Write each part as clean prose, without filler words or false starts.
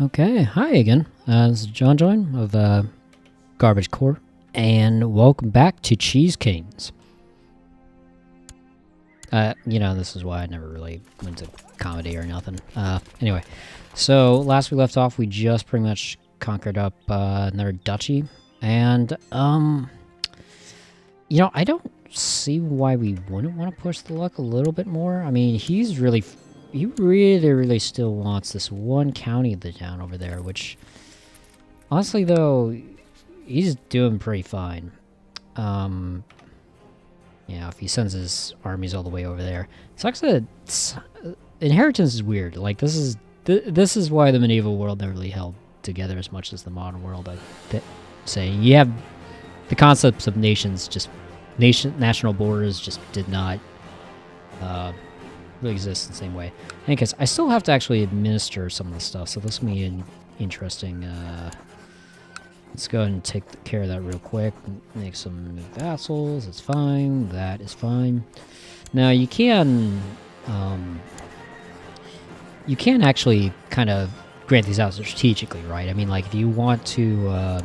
Okay, hi again. This is John Join of Garbage Core, and welcome back to Cheese Kings. This is why I never really went to comedy or nothing. Anyway, so last we left off, we just pretty much conquered up another duchy, and I don't see why we wouldn't want to push the luck a little bit more. I mean, he really still wants this one county of the town over there, which, honestly, though, he's doing pretty fine. If he sends his armies all the way over there. Sucks that inheritance is weird. Like, this is why the medieval world never really held together as much as the modern world, I'd say. You have the concepts of nations, national borders just did not really exist in the same way. In any case, I still have to actually administer some of the stuff, so this will be an interesting. Let's go ahead and take care of that real quick. Make some new vassals. It's fine. That is fine. Now you can actually kind of grant these out strategically, right? I mean, like if you want to,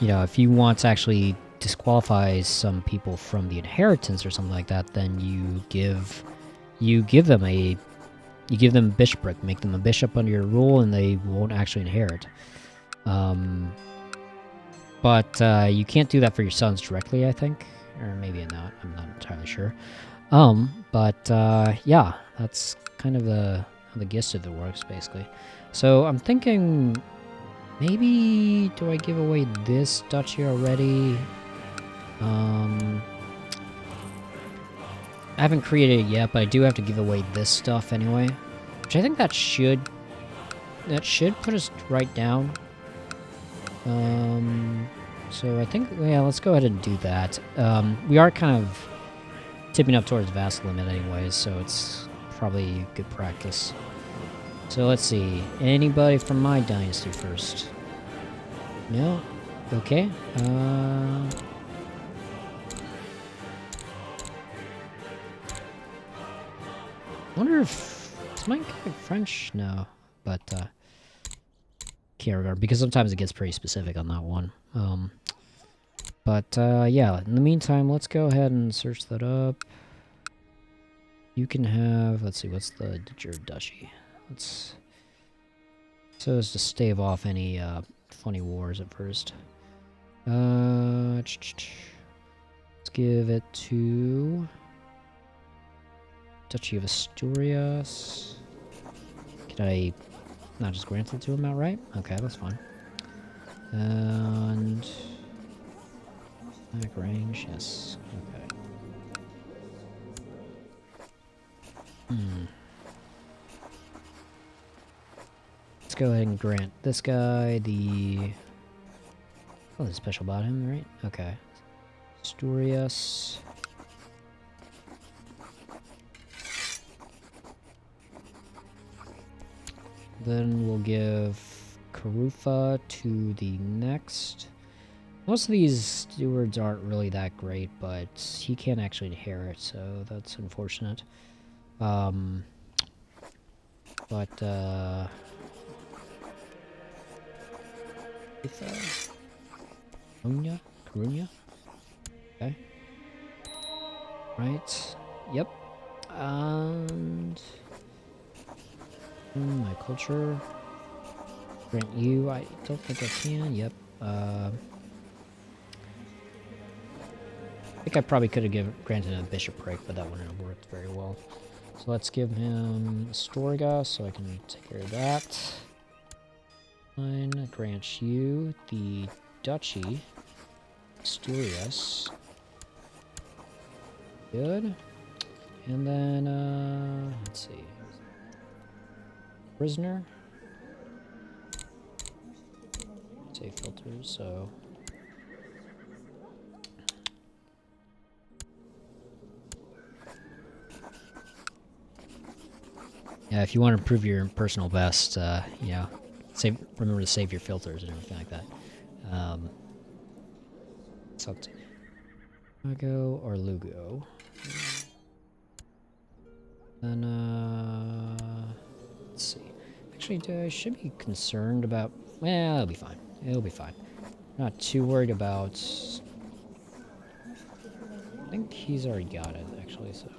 if you want to actually disqualify some people from the inheritance or something like that, then you give them bishopric, make them a bishop under your rule, and they won't actually inherit. But you can't do that for your sons directly, I think, or maybe not. I'm not entirely sure. Yeah, that's kind of how the gist of it works, basically. So I'm thinking, maybe do I give away this duchy already? I haven't created it yet, but I do have to give away this stuff anyway, which I think that should put us right down. So I think, yeah, let's go ahead and do that. We are kind of tipping up towards vassal limit anyways, so it's probably good practice. So let's see, anybody from my dynasty first? No? Okay. Wonder if is mine French? No, but can't remember because sometimes it gets pretty specific on that one. Yeah. In the meantime, let's go ahead and search that up. You can have. Let's see. What's your duchy? So as to stave off any funny wars at first. Let's give it to Duchy of Asturias. Can I not just grant it to him outright? Okay, that's fine. And back range, yes. Okay. Let's go ahead and grant this guy the. Oh, there's special about him, right? Okay. Asturias. Then we'll give Karufa to the next. Most of these stewards aren't really that great, but he can't actually inherit, so that's unfortunate. Coruña? Okay. Right. Yep. And my culture. Grant you. I don't think I can. Yep. I think I probably could have granted a bishopric, but that wouldn't have worked very well. So let's give him Astorga so I can take care of that. Fine. Grant you the duchy. Asturias. Good. And then, let's see. Prisoner. Save filters, so. Yeah, if you want to improve your personal best, remember to save your filters and everything like that. It's up to Lugo or Lugo. Then, let's see. Actually, I should be concerned about... Well, it'll be fine. It'll be fine. Not too worried about... I think he's already got it, actually, so...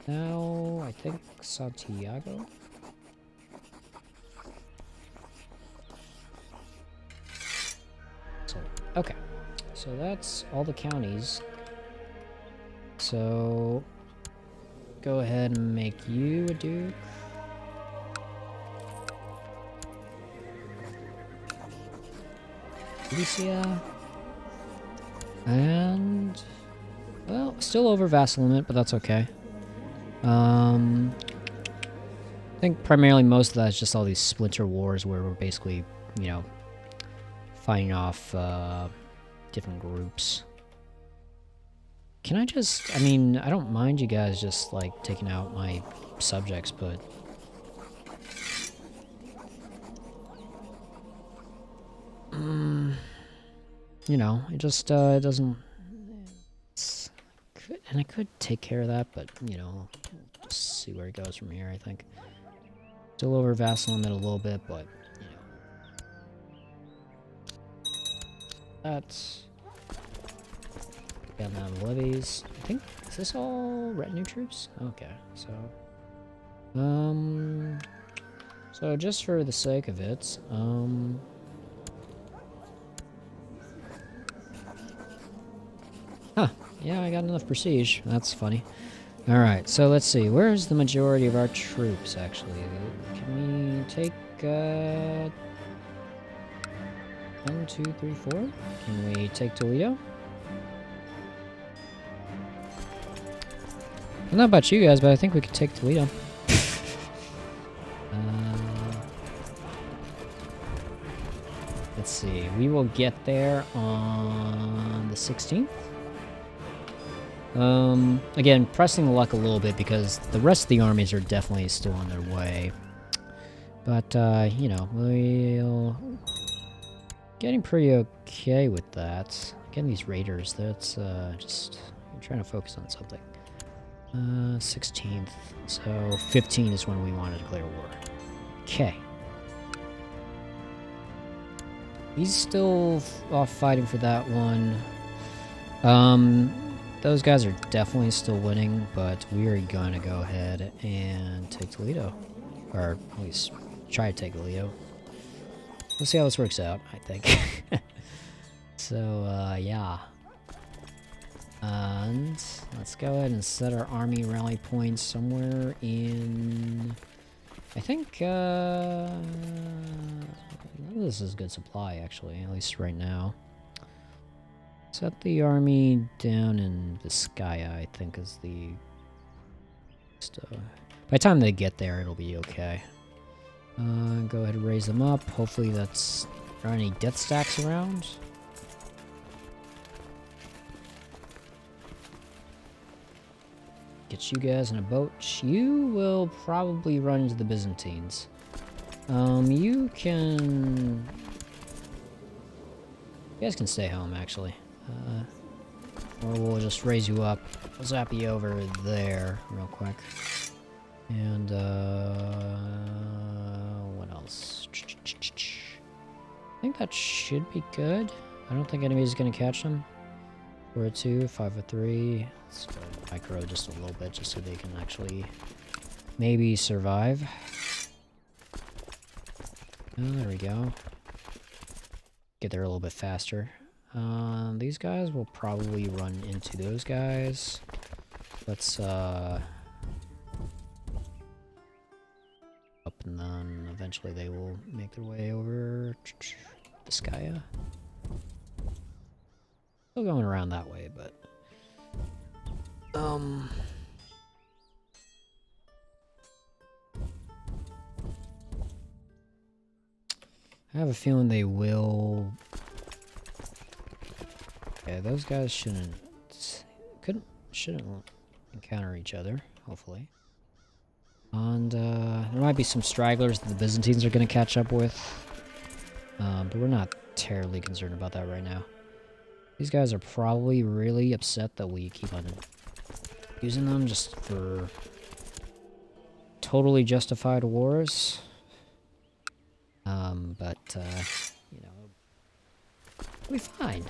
Now, I think Santiago? So, okay. So that's all the counties. So... Go ahead and make you a duke. Alicia. And... Well, still over vassal limit, but that's okay. I think primarily most of that is just all these splinter wars where we're basically, you know, fighting off different groups. Can I just... I mean, I don't mind you guys just, like, taking out my subjects, but... you know, it just, it doesn't... And I could take care of that, but, you know, just see where it goes from here, I think. Still over vassal limit a little bit, but, you know. That's... Got down the levies. I think, is this all retinue troops? Okay, so... So just for the sake of it, Huh, yeah, I got enough prestige. That's funny. Alright, so let's see. Where's the majority of our troops, actually? Can we take, 1, 2, 3, 4? Can we take Toledo? I don't know about you guys, but I think we could take Toledo. Let's see. We will get there on the 16th. Again, pressing the luck a little bit because the rest of the armies are definitely still on their way. But, you know, we'll... Getting pretty okay with that. Getting these raiders, that's, just... I'm trying to focus on something. 16th. So, 15 is when we want to declare war. Okay. He's still off fighting for that one. Those guys are definitely still winning, but we are going to go ahead and take Toledo. Or at least try to take Toledo. We'll see how this works out, I think. So, yeah. And let's go ahead and set our army rally points somewhere in... I think, this is good supply, actually, at least right now. Set the army down in Vizcaya, I think, is the... by the time they get there, it'll be okay. Go ahead and raise them up. Hopefully that's... Are any death stacks around? Get you guys in a boat. You will probably run into the Byzantines. You can... You guys can stay home, actually. Or we'll just raise you up. We'll zap you over there real quick. And, what else? I think that should be good. I don't think anybody's gonna catch them. 4-2, 5-3. Let's go micro just a little bit just so they can actually maybe survive. Oh, there we go. Get there a little bit faster. These guys will probably run into those guys. Let's, up and then eventually they will make their way over Vizcaya. Still going around that way, but... I have a feeling they will... Yeah, those guys shouldn't encounter each other, hopefully. And there might be some stragglers that the Byzantines are going to catch up with. But we're not terribly concerned about that right now. These guys are probably really upset that we keep on using them just for totally justified wars. But, you know, we'll be fine.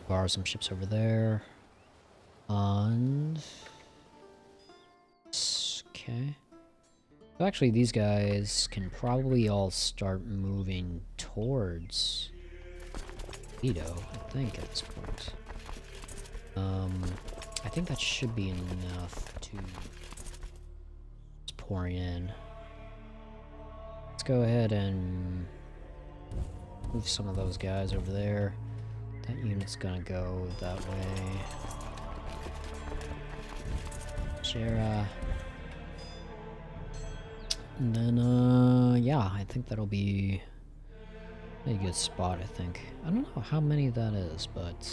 Borrow some ships over there. And... okay. So actually, these guys can probably all start moving towards Lido, I think, at this point. I think that should be enough to... just pouring in. Let's go ahead and move some of those guys over there. That unit's gonna go that way. Shara. And then, yeah, I think that'll be a good spot, I think. I don't know how many that is, but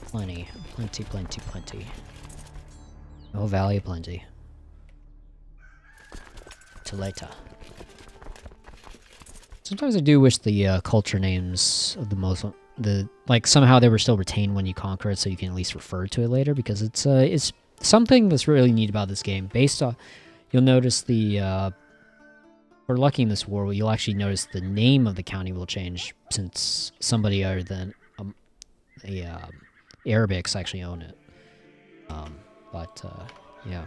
plenty. Plenty, plenty, plenty. Oh, Valley plenty. Till later. Sometimes I do wish the culture names of the Muslim... like, somehow they were still retained when you conquer it, so you can at least refer to it later, because it's something that's really neat about this game. Based on... you'll notice the... for lucky in this war, you'll actually notice the name of the county will change, since somebody other than Arabics actually own it. Yeah.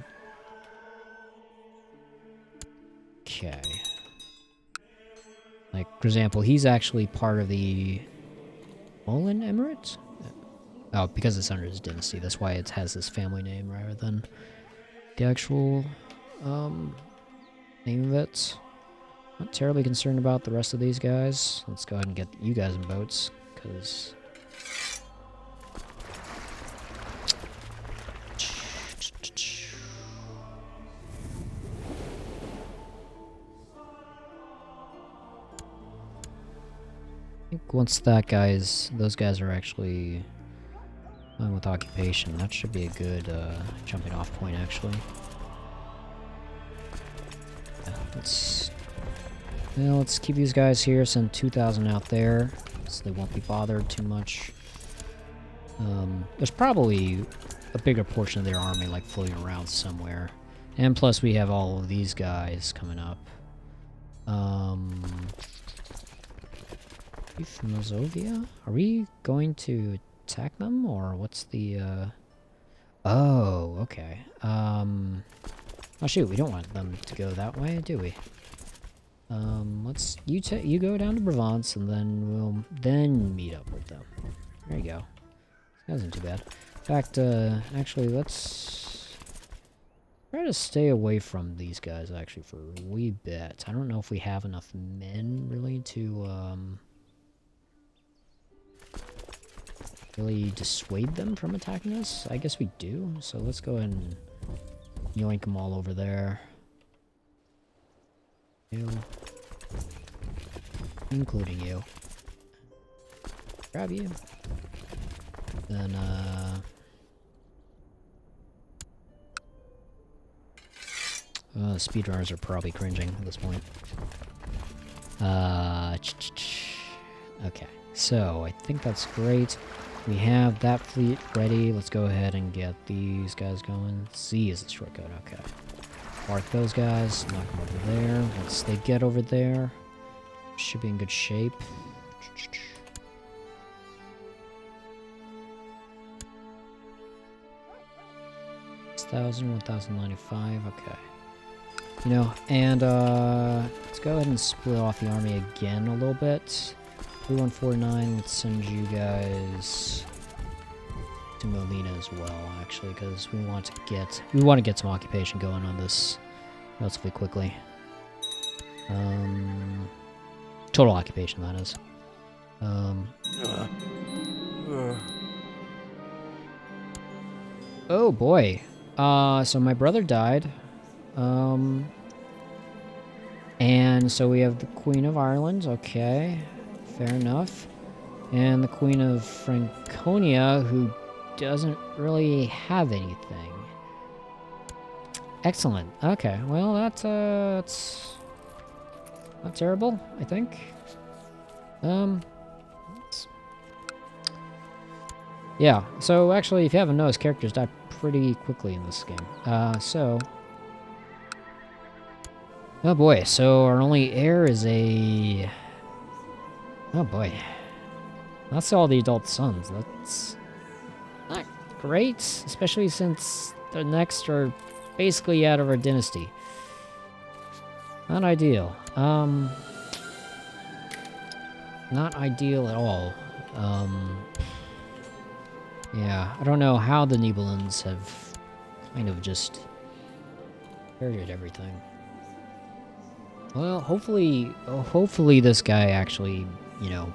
Okay. Like, for example, he's actually part of the Molan Emirate? Oh, because it's under his dynasty. That's why it has this family name rather than the actual name of it. Not terribly concerned about the rest of these guys. Let's go ahead and get you guys in boats, because... I think once those guys are actually done with occupation, that should be a good jumping off point, actually. Yeah, let's keep these guys here, send 2,000 out there, so they won't be bothered too much. There's probably a bigger portion of their army, like, floating around somewhere. And plus we have all of these guys coming up. Mazovia? Are we going to attack them, or what's the, oh, okay. Oh shoot, we don't want them to go that way, do we? You go down to Provence, and then we'll meet up with them. There you go. That wasn't too bad. In fact, actually, let's try to stay away from these guys, actually, for a wee bit. I don't know if we have enough men, really, to, really dissuade them from attacking us. I guess we do, so let's go ahead and yoink them all over there. You. Including you. Grab you. Then, speedrunners are probably cringing at this point. Okay, so I think that's great. We have that fleet ready. Let's go ahead and get these guys going. C is the shortcut, okay. Mark those guys, knock them over there. Once they get over there, should be in good shape. 6,000, 1,095, okay. You know, and let's go ahead and split off the army again a little bit. 3149, let's send you guys to Molina as well, actually, because we want to get some occupation going on this relatively quickly. Total occupation, that is. Oh boy. So my brother died. And so we have the Queen of Ireland, okay. Fair enough. And the Queen of Franconia, who doesn't really have anything. Excellent. Okay, well, that's not terrible, I think. Yeah, so actually, if you haven't noticed, characters die pretty quickly in this game. Oh boy, so our only heir is a... Oh boy. That's all the adult sons. That's not great, especially since the next are basically out of our dynasty. Not ideal. Not ideal at all. Yeah, I don't know how the Nibelungs have kind of just inherited everything. Well, hopefully this guy actually, you know,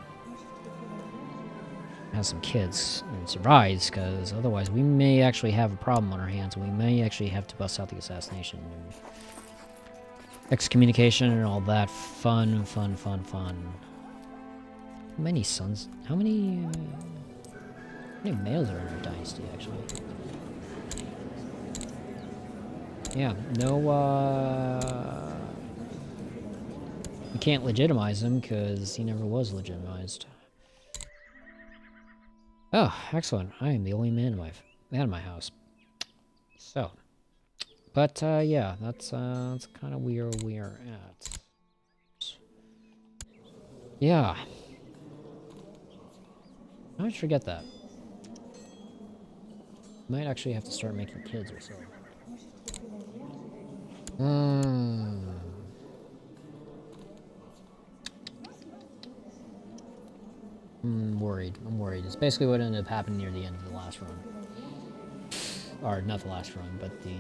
has some kids and survives, because otherwise we may actually have a problem on our hands, and we may actually have to bust out the assassination and excommunication and all that fun. How many sons? How many males are in our dynasty, actually? Yeah, no, we can't legitimize him, because he never was legitimized. Oh, excellent. I am the only man in my house. So, but, yeah, that's kind of where we are at. Yeah. I always forget that. Might actually have to start making kids or so. I'm worried. It's basically what ended up happening near the end of the last run. Or, not the last run, but the,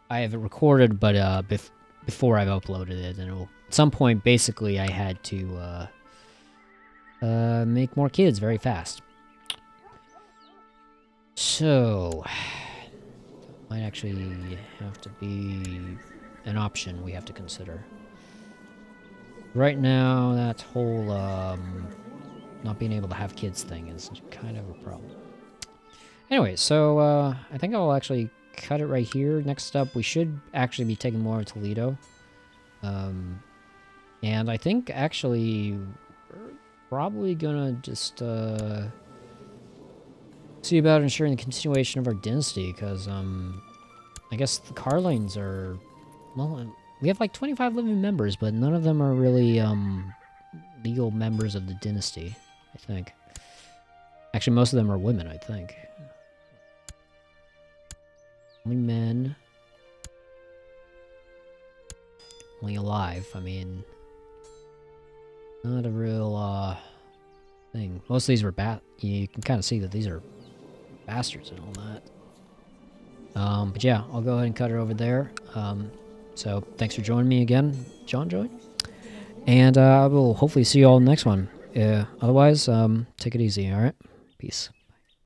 I have it recorded, but, before I've uploaded it, and at some point, basically, I had to, make more kids very fast. So, might actually have to be an option we have to consider. Right now, that whole, not being able to have kids thing is kind of a problem. Anyway, so, I think I'll actually cut it right here. Next up, we should actually be taking more of Toledo. And I think, actually, we're probably gonna just, see about ensuring the continuation of our dynasty, because, I guess the Carlines are, well, we have like 25 living members, but none of them are really, legal members of the dynasty, I think. Actually, most of them are women, I think. Only men. Only alive, I mean... Not a real, thing. Most of these were you can kind of see that these are bastards and all that. But yeah, I'll go ahead and cut it over there. So thanks for joining me again, John Joy. And I will hopefully see you all in the next one. Otherwise, take it easy, alright? Peace.